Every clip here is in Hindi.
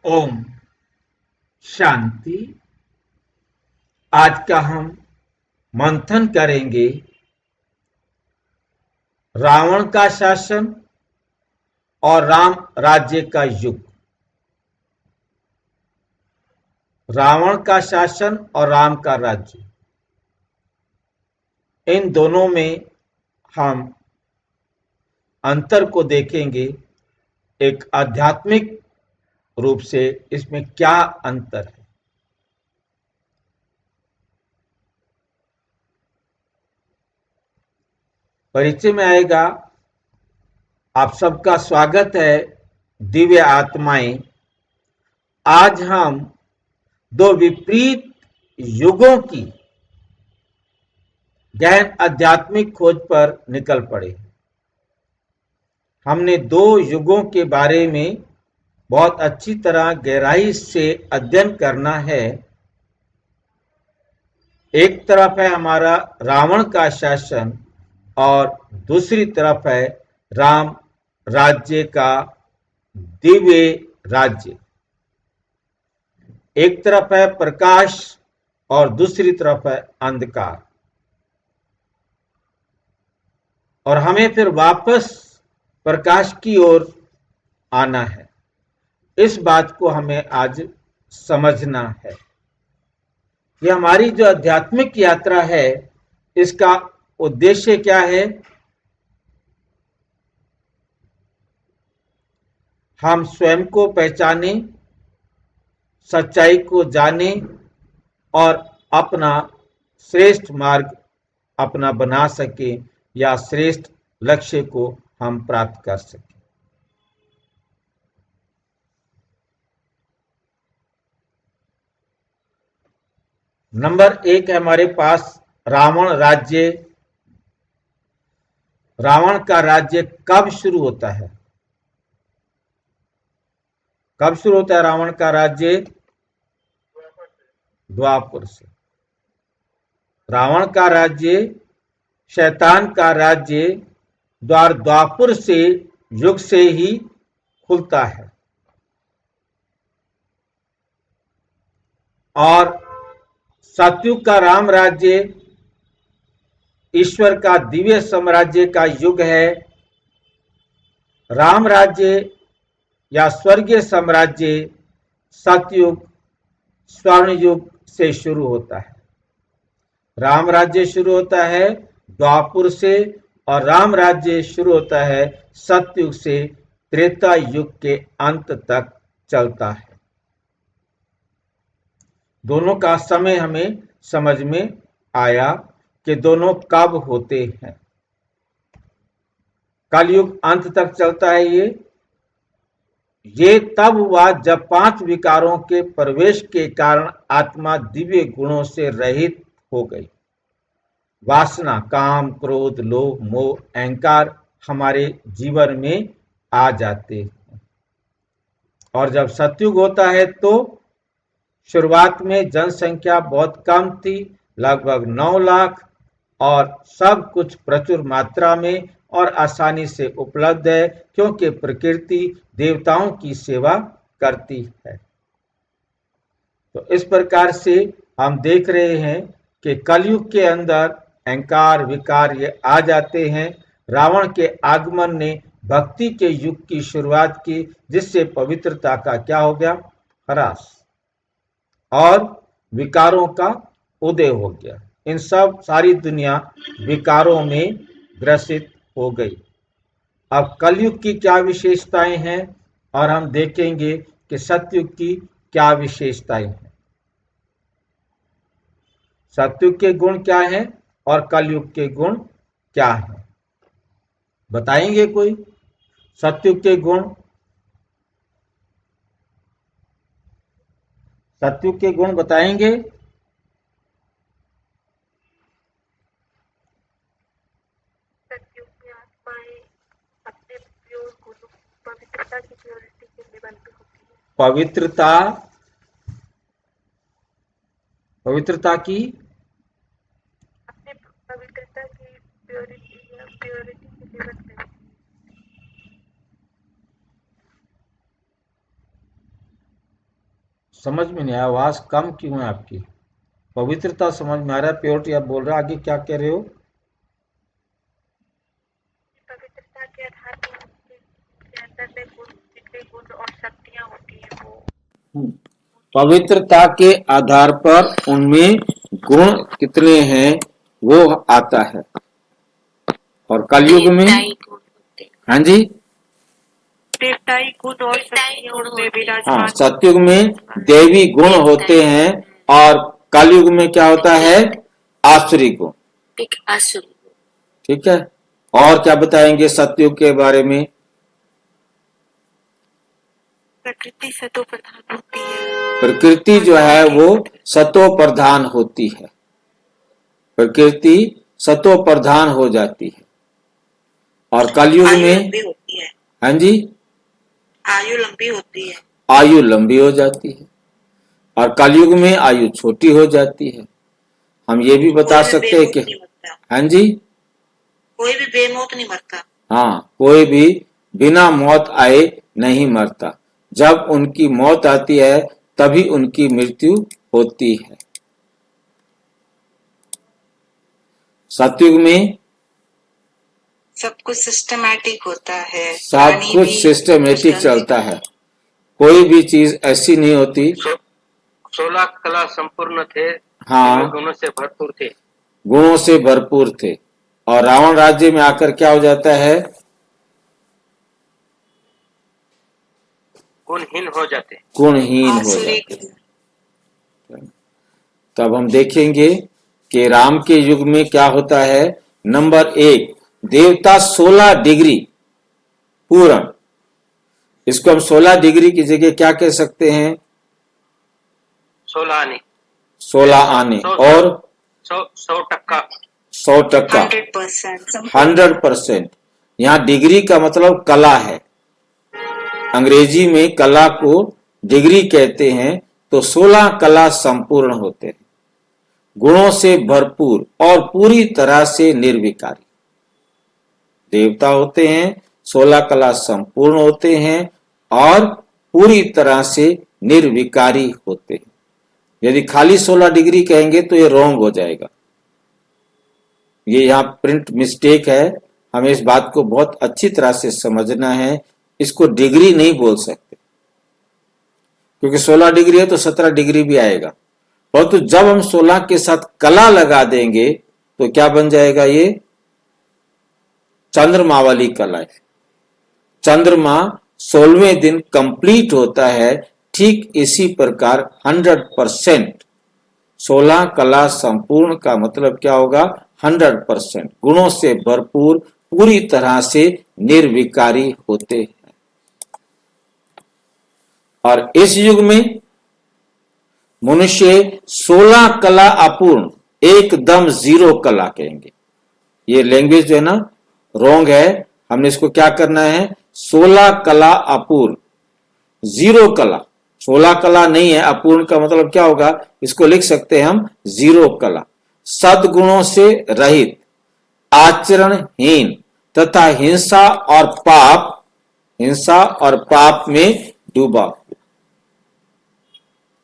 ओम शांति। आज का हम मंथन करेंगे रावण का शासन और राम राज्य का युग। रावण का शासन और राम का राज्य, इन दोनों में हम अंतर को देखेंगे। एक आध्यात्मिक रूप से इसमें क्या अंतर है। परिचय में आएगा। आप सबका स्वागत है दिव्य आत्माएं। आज हम दो विपरीत युगों की गहन आध्यात्मिक खोज पर निकल पड़े। हमने दो युगों के बारे में बहुत अच्छी तरह गहराई से अध्ययन करना है। एक तरफ है हमारा रावण का शासन और दूसरी तरफ है राम राज्य का दिव्य राज्य। एक तरफ है प्रकाश और दूसरी तरफ है अंधकार, और हमें फिर वापस प्रकाश की ओर आना है। इस बात को हमें आज समझना है। ये हमारी जो आध्यात्मिक यात्रा है, इसका उद्देश्य क्या है? हम स्वयं को पहचाने, सच्चाई को जाने और अपना श्रेष्ठ मार्ग अपना बना सके या श्रेष्ठ लक्ष्य को हम प्राप्त कर सकें। नंबर एक है हमारे पास रावण राज्य। रावण का राज्य कब शुरू होता है? कब शुरू होता है रावण का राज्य? द्वापर से। रावण का राज्य, शैतान का राज्य द्वापर से युग से ही खुलता है, और सतयुग का राम राज्य ईश्वर का दिव्य साम्राज्य का युग है। राम राज्य या स्वर्गीय साम्राज्य सतयुग स्वर्ण युग से शुरू होता है। राम राज्य शुरू होता है द्वापर से, और राम राज्य शुरू होता है सतयुग से त्रेता युग के अंत तक चलता है। दोनों का समय हमें समझ में आया कि दोनों कब होते हैं। कलयुग अंत तक चलता है। ये तब हुआ जब 5 विकारों के प्रवेश के कारण आत्मा दिव्य गुणों से रहित हो गई। वासना, काम, क्रोध, लोभ, मोह, अहंकार हमारे जीवन में आ जाते हैं। और जब सतयुग होता है तो शुरुआत में जनसंख्या बहुत कम थी, लगभग 9 लाख, और सब कुछ प्रचुर मात्रा में और आसानी से उपलब्ध है, क्योंकि प्रकृति देवताओं की सेवा करती है। तो इस प्रकार से हम देख रहे हैं कि कलयुग के अंदर अहंकार, विकार ये आ जाते हैं। रावण के आगमन ने भक्ति के युग की शुरुआत की, जिससे पवित्रता का क्या हो गया? ह्रास, और विकारों का उदय हो गया। इन सब सारी दुनिया विकारों में ग्रसित हो गई। अब कलयुग की क्या विशेषताएं हैं, और हम देखेंगे कि सतयुग की क्या विशेषताएं हैं। सतयुग के गुण क्या हैं और कलयुग के गुण क्या हैं? बताएंगे कोई? सतयुग के गुण, सतयुग के गुण बताएंगे? सतयुग में आत्माएं अपने प्योर गुणों, पवित्रता की प्योरिटी के लेवल पे होती है। पवित्रता, पवित्रता की, अपने पवित्रता की प्योरिटी या प्योरिटी के लेवल पे होती समझ में नहीं आया, आवाज कम क्यों है आपकी? पवित्रता समझ में आ रहा है, प्योरिटी आप बोल रहे हैं, आगे क्या कह रहे हो? पवित्रता के आधार पर उसके अंदर में गुण, जितने गुण और शक्तियाँ होती हैं वो पवित्रता के आधार पर उनमें गुण कितने हैं वो आता है। और कलयुग में, हाँ जी, देवताई गुण और शक्तियाँ उनमें हाँ, विराजमान सतयुग में देवी गुण होते हैं और कलयुग में क्या होता है? आसुरी गुण। ठीक है, और क्या बताएंगे सतयुग के बारे में? प्रकृति सतो प्रधान होती है। प्रकृति जो है वो सतो प्रधान होती है, प्रकृति सतो प्रधान हो जाती है। और कलयुग में, हाँ जी, आयु लंबी होती है। आयु लंबी हो जाती है। और कलयुग में आयु छोटी हो जाती है। हम ये भी बता सकते हैं कि, हाँ जी, कोई भी बेमौत नहीं मरता। हाँ, कोई भी बिना मौत आए नहीं मरता। जब उनकी मौत आती है तभी उनकी मृत्यु होती है। सतयुग में सब कुछ सिस्टमैटिक होता है, सब कुछ सिस्टमेटिक चलता है, कोई भी चीज ऐसी नहीं होती। 16 कला संपूर्ण थे, हाँ, गुणों से भरपूर थे, गुणों से भरपूर थे। और रावण राज्य में आकर क्या हो जाता है? गुणहीन हो जाते, गुणहीन हो जाते। तब हम देखेंगे कि राम के युग में क्या होता है। नंबर 1, देवता 16 डिग्री पूर्ण। इसको हम 16 डिग्री की जगह क्या कह सकते हैं? 16 आने, 16 आने और 100%, 100%, 100%। यहाँ डिग्री का मतलब कला है। अंग्रेजी में कला को डिग्री कहते हैं। तो 16 कला संपूर्ण होते हैं, गुणों से भरपूर और पूरी तरह से निर्विकारी देवता होते हैं। 16 कला संपूर्ण होते हैं और पूरी तरह से निर्विकारी होते हैं। यदि खाली 16 डिग्री कहेंगे तो ये रॉन्ग हो जाएगा। ये यहाँ प्रिंट मिस्टेक है, हमें इस बात को बहुत अच्छी तरह से समझना है। इसको डिग्री नहीं बोल सकते, क्योंकि 16 डिग्री है तो 17 डिग्री भी आएगा। परंतु जब हम 16 के साथ कला लगा देंगे तो क्या बन जाएगा? ये चंद्रमा वाली कला है। चंद्रमा 16वें दिन कंप्लीट होता है। ठीक इसी प्रकार 100%, 16 कला संपूर्ण का मतलब क्या होगा? 100%, गुणों से भरपूर, पूरी तरह से निर्विकारी होते हैं। और इस युग में मनुष्य 16 कला अपूर्ण, एकदम 0 कला कहेंगे। ये लैंग्वेज जो है ना रॉन्ग है। हमने इसको क्या करना है? 16 कला अपूर्ण, 0 कला। 16 कला नहीं है, अपूर्ण का मतलब क्या होगा? इसको लिख सकते हैं हम 0 कला। सद्गुणों से रहित, आचरणहीन तथा हिंसा और पाप में डूबा।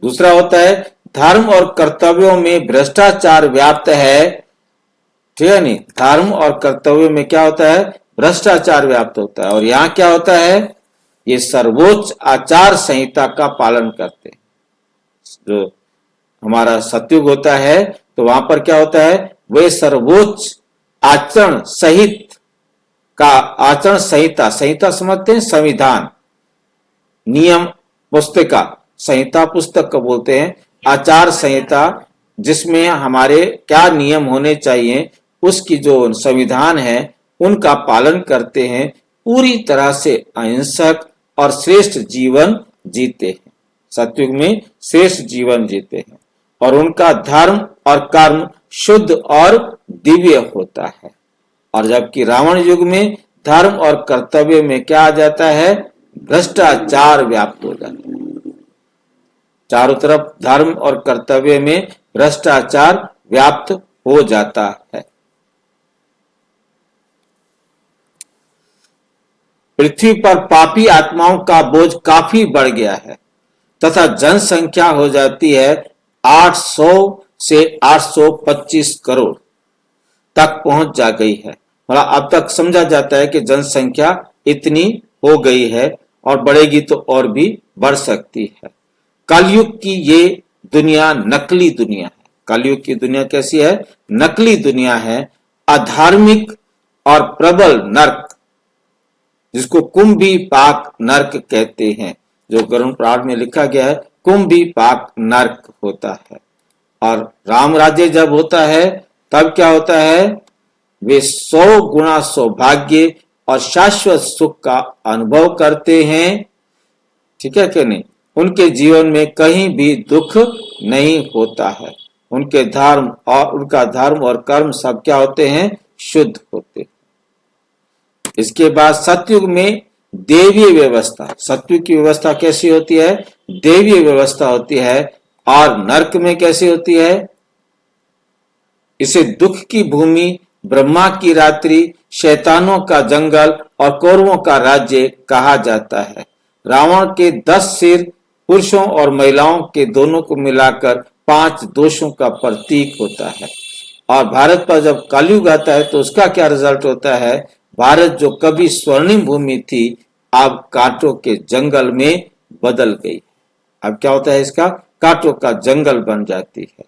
दूसरा होता है धर्म और कर्तव्यों में भ्रष्टाचार व्याप्त है। ठीक है नहीं, धर्म और कर्तव्यों में क्या होता है? भ्रष्टाचार व्याप्त होता है। और यहां क्या होता है? ये सर्वोच्च आचार संहिता का पालन करते हैं। जो हमारा सतयुग होता है तो वहां पर क्या होता है? वे सर्वोच्च आचरण सहित का, आचरण संहिता, संहिता समझते हैं? संविधान, नियम, पुस्तिका, संहिता पुस्तक को बोलते हैं। आचार संहिता, जिसमें हमारे क्या नियम होने चाहिए, उसकी जो संविधान है उनका पालन करते हैं। पूरी तरह से अहिंसक और श्रेष्ठ जीवन जीते हैं। सतयुग में श्रेष्ठ जीवन जीते हैं और उनका धर्म और कर्म शुद्ध और दिव्य होता है। और जबकि रावण युग में धर्म और कर्तव्य में क्या आ जाता है? भ्रष्टाचार व्याप्त हो जाता है। चारों तरफ धर्म और कर्तव्य में भ्रष्टाचार व्याप्त हो जाता है। पृथ्वी पर पापी आत्माओं का बोझ काफी बढ़ गया है तथा जनसंख्या हो जाती है 800 से 825 करोड़ तक पहुंच जा गई है। मतलब अब तक समझा जाता है कि जनसंख्या इतनी हो गई है और बढ़ेगी तो और भी बढ़ सकती है। कलयुग की ये दुनिया नकली दुनिया है। कलयुग की दुनिया कैसी है? नकली दुनिया है, अधार्मिक और प्रबल नर्क, जिसको कुंभी पाक नर्क कहते हैं। जो गरुड़ पुराण में लिखा गया है, कुंभी पाक नर्क होता है। और राम राज्य जब होता है तब क्या होता है? वे 100 गुना सौभाग्य और शाश्वत सुख का अनुभव करते हैं। ठीक है कि नहीं? उनके जीवन में कहीं भी दुख नहीं होता है। उनके धर्म और उनका धर्म और कर्म सब क्या होते हैं? शुद्ध होते हैं। इसके बाद सतयुग में देवीय व्यवस्था। सतयुग की व्यवस्था कैसी होती है? देवीय व्यवस्था होती है। और नरक में कैसी होती है? इसे दुख की भूमि, ब्रह्मा की रात्रि, शैतानों का जंगल और कौरवों का राज्य कहा जाता है। रावण के 10 सिर पुरुषों और महिलाओं के दोनों को मिलाकर 5 दोषों का प्रतीक होता है। और भारत पर जब कलयुग आता है तो उसका क्या रिजल्ट होता है? भारत जो कभी स्वर्णिम भूमि थी अब कांटों के जंगल में बदल गई। अब क्या होता है? इसका कांटों का जंगल बन जाती है।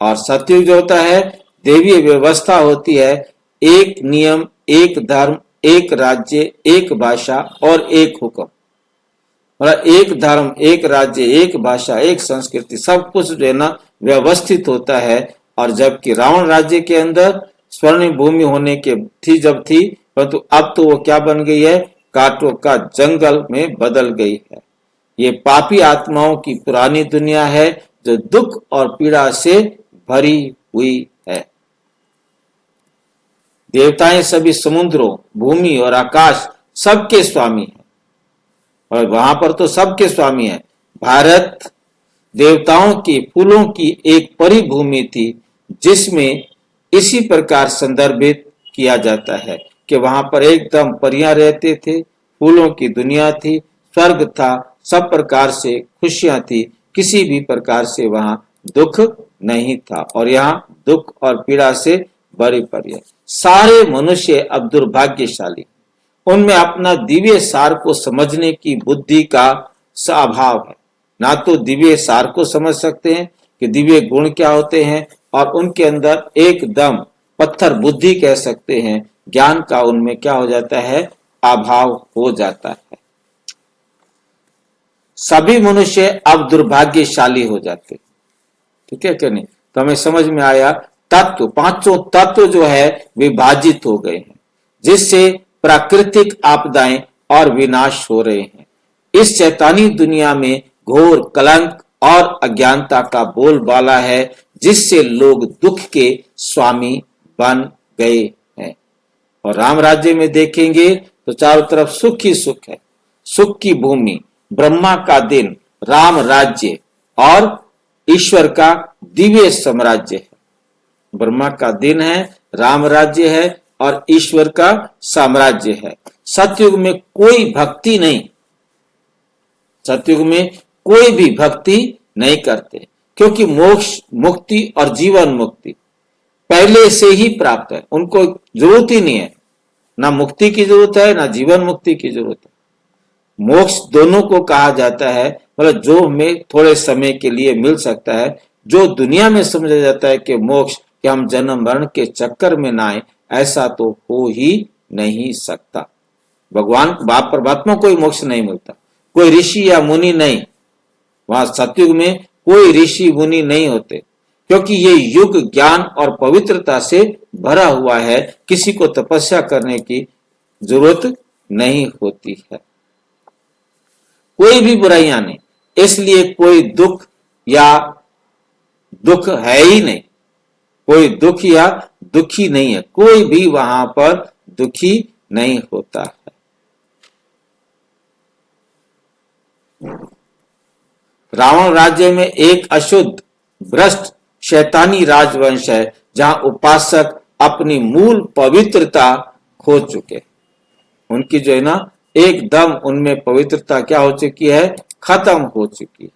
और सतयुग जो होता है देवीय व्यवस्था होती है। एक नियम, एक धर्म, एक राज्य, एक भाषा और एक हुक्म। मतलब एक धर्म, एक राज्य, एक भाषा, एक संस्कृति, सब कुछ जो है ना व्यवस्थित होता है। और जबकि रावण राज्य के अंदर स्वर्ण भूमि होने के जब थी, परंतु अब तो वो क्या बन गई है? कांटों का जंगल में बदल गई है। ये पापी आत्माओं की पुरानी दुनिया है जो दुख और पीड़ा से भरी हुई है। देवताएं सभी समुद्रों, भूमि और आकाश सबके स्वामी हैं। और वहां पर तो सबके स्वामी है। भारत देवताओं की, फूलों की एक परिभूमि थी, जिसमें इसी प्रकार संदर्भित किया जाता है कि वहां पर एकदम परियां रहते थे, फूलों की दुनिया थी, स्वर्ग था, सब प्रकार से खुशियां थी, किसी भी प्रकार से वहां दुख नहीं था। और यहाँ दुख और पीड़ा से भरी पड़ी है। सारे मनुष्य अब दुर्भाग्यशाली, उनमें अपना दिव्य सार को समझने की बुद्धि का अभाव है। ना तो दिव्य सार को समझ सकते हैं कि दिव्य गुण क्या होते हैं, और उनके अंदर एकदम पत्थर बुद्धि कह सकते हैं, ज्ञान का उनमें क्या हो जाता है? अभाव हो जाता है। सभी मनुष्य अब दुर्भाग्यशाली हो जाते। ठीक है कि नहीं? तो हमें समझ में आया तत्व, पांचों तत्व जो है विभाजित हो गए हैं, जिससे प्राकृतिक आपदाएं और विनाश हो रहे हैं। इस शैतानी दुनिया में घोर कलंक और अज्ञानता का बोलबाला है, जिससे लोग दुख के स्वामी बन गए हैं। और राम राज्य में देखेंगे तो चारों तरफ सुख ही सुख है, सुख की भूमि, ब्रह्मा का दिन, राम राज्य और ईश्वर का दिव्य साम्राज्य है। ब्रह्मा का दिन है, राम राज्य है और ईश्वर का साम्राज्य है। सतयुग में कोई भक्ति नहीं, सतयुग में कोई भी भक्ति नहीं करते, क्योंकि मोक्ष, मुक्ति और जीवन मुक्ति पहले से ही प्राप्त है। उनको जरूरत ही नहीं है, ना मुक्ति की जरूरत है ना जीवन मुक्ति की जरूरत है। मोक्ष दोनों को कहा जाता है, मतलब जो हमें थोड़े समय के लिए मिल सकता है। जो दुनिया में समझा जाता है कि मोक्ष, कि हम जन्म मरण के चक्कर में ना आए, ऐसा तो हो ही नहीं सकता। भगवान बाप परमात्मा कोई मोक्ष नहीं मिलता, कोई ऋषि या मुनि नहीं। वहां सतयुग में कोई ऋषि मुनि नहीं होते, क्योंकि ये युग ज्ञान और पवित्रता से भरा हुआ है। किसी को तपस्या करने की जरूरत नहीं होती है, कोई भी बुराइयां नहीं, इसलिए कोई दुख या दुख है ही नहीं, कोई दुख या दुखी नहीं है, कोई भी वहां पर दुखी नहीं होता है। रावण राज्य में एक अशुद्ध, भ्रष्ट, शैतानी राजवंश है, जहां उपासक अपनी मूल पवित्रता खो चुके। उनकी जो है ना एकदम उनमें पवित्रता क्या हो चुकी है? खत्म हो चुकी है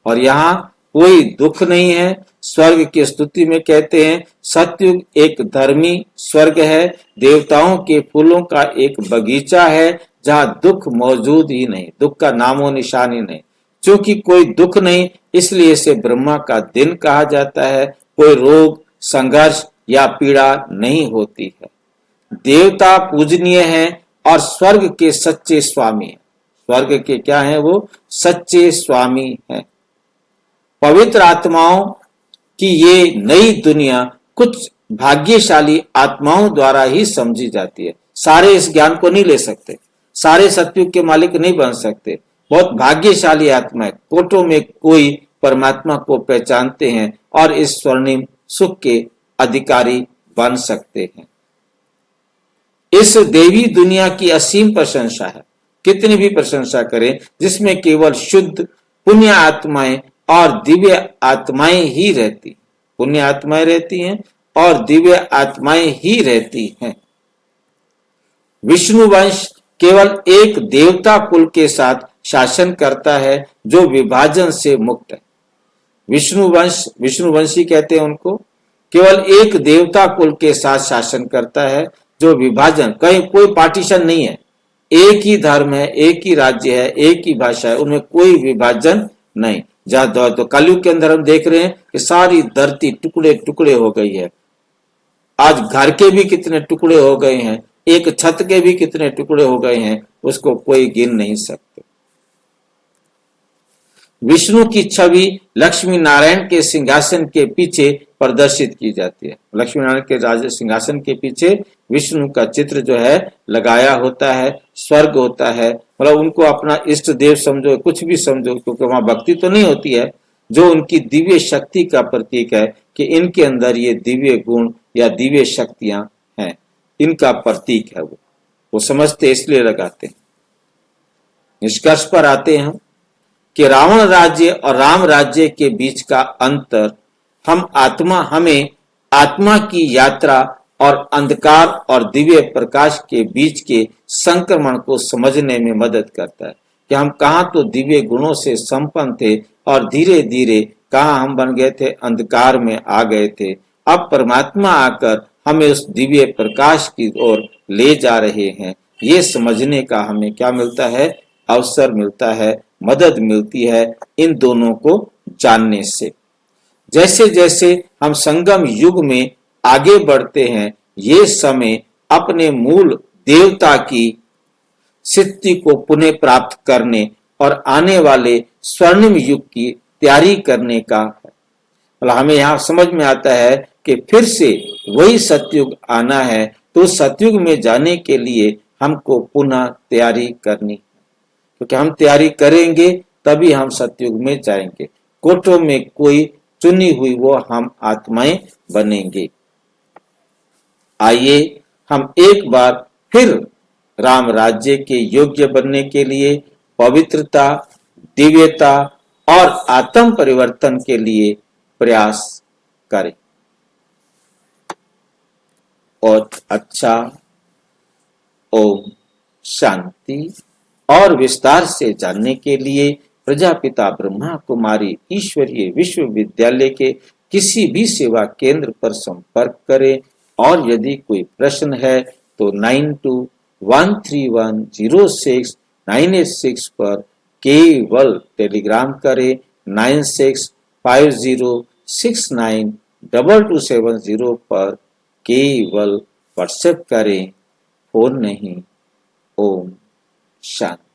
और यहाँ कोई दुख नहीं है। स्वर्ग की स्तुति में कहते हैं सतयुग एक धर्मी स्वर्ग है, देवताओं के फूलों का एक बगीचा है जहाँ दुख मौजूद ही नहीं, दुख का नामो निशान ही नहीं। क्योंकि कोई दुख नहीं इसलिए इसे ब्रह्मा का दिन कहा जाता है। कोई रोग, संघर्ष या पीड़ा नहीं होती है। देवता पूजनीय हैं और स्वर्ग के सच्चे स्वामी हैं। स्वर्ग के क्या हैं? वो सच्चे स्वामी हैं। पवित्र आत्माओं की ये नई दुनिया कुछ भाग्यशाली आत्माओं द्वारा ही समझी जाती है। सारे इस ज्ञान को नहीं ले सकते, सारे सतयुग के मालिक नहीं बन सकते। बहुत भाग्यशाली आत्मा है, कोटों में कोई परमात्मा को पहचानते हैं और इस स्वर्णिम सुख के अधिकारी बन सकते हैं। इस देवी दुनिया की असीम प्रशंसा है, कितनी भी प्रशंसा करें, जिसमें केवल शुद्ध पुण्य आत्माएं और दिव्य आत्माएं ही रहती, पुण्य आत्माएं रहती हैं और दिव्य आत्माएं ही रहती हैं। विष्णु वंश केवल एक देवता कुल के साथ शासन करता है जो विभाजन से मुक्त है। विष्णुवंशी कहते हैं उनको। केवल एक देवता कुल के साथ शासन करता है जो विभाजन, कहीं कोई पार्टीशन नहीं है, एक ही धर्म है, एक ही राज्य है, एक ही भाषा है, उनमें कोई विभाजन नहीं। जहां तो कलयुग के अंदर हम देख रहे हैं कि सारी धरती टुकड़े टुकड़े हो गई है। आज घर के भी कितने टुकड़े हो गए हैं, एक छत के भी कितने टुकड़े हो गए हैं, उसको कोई गिन नहीं सकते। विष्णु की छवि लक्ष्मी नारायण के सिंहासन के पीछे प्रदर्शित की जाती है। लक्ष्मी नारायण के राज सिंहासन के पीछे विष्णु का चित्र जो है लगाया होता है। स्वर्ग होता है, मतलब उनको अपना इष्ट देव समझो, कुछ भी समझो, क्योंकि वहां भक्ति तो नहीं होती है, जो उनकी दिव्य शक्ति का प्रतीक है कि इनके अंदर ये दिव्य गुण या दिव्य शक्तियां हैं, इनका प्रतीक है। वो समझते इसलिए लगाते हैं। निष्कर्ष पर आते हैं कि रावण राज्य और राम राज्य के बीच का अंतर हमें आत्मा की यात्रा और अंधकार और दिव्य प्रकाश के बीच के संक्रमण को समझने में मदद करता है कि हम कहाँ तो दिव्य गुणों से संपन्न थे और धीरे धीरे कहाँ हम बन गए थे, अंधकार में आ गए थे। अब परमात्मा आकर हमें उस दिव्य प्रकाश की ओर ले जा रहे हैं। ये समझने का हमें क्या मिलता है? अवसर मिलता है, मदद मिलती है इन दोनों को जानने से। जैसे जैसे हम संगम युग में आगे बढ़ते हैं, ये समय अपने मूल देवता की स्थिति को पुनः प्राप्त करने और आने वाले स्वर्णिम युग की तैयारी करने का है। मतलब हमें यहाँ समझ में आता है कि फिर से वही सतयुग आना है, तो सतयुग में जाने के लिए हमको पुनः तैयारी करनी है, क्योंकि हम तैयारी करेंगे तभी हम सतयुग में जाएंगे। कोटों में कोई चुनी हुई वो हम आत्माएं बनेंगे। आइए हम एक बार फिर राम राज्य के योग्य बनने के लिए पवित्रता, दिव्यता और आत्म परिवर्तन के लिए प्रयास करें। और अच्छा, ओम शांति। और विस्तार से जानने के लिए प्रजापिता ब्रह्मा कुमारी ईश्वरीय विश्वविद्यालय के किसी भी सेवा केंद्र पर संपर्क करें। और यदि कोई प्रश्न है तो 9213106986 पर केवल टेलीग्राम करें। 9650692270 पर केवल व्हाट्सएप करें, फोन नहीं। ओम शांति।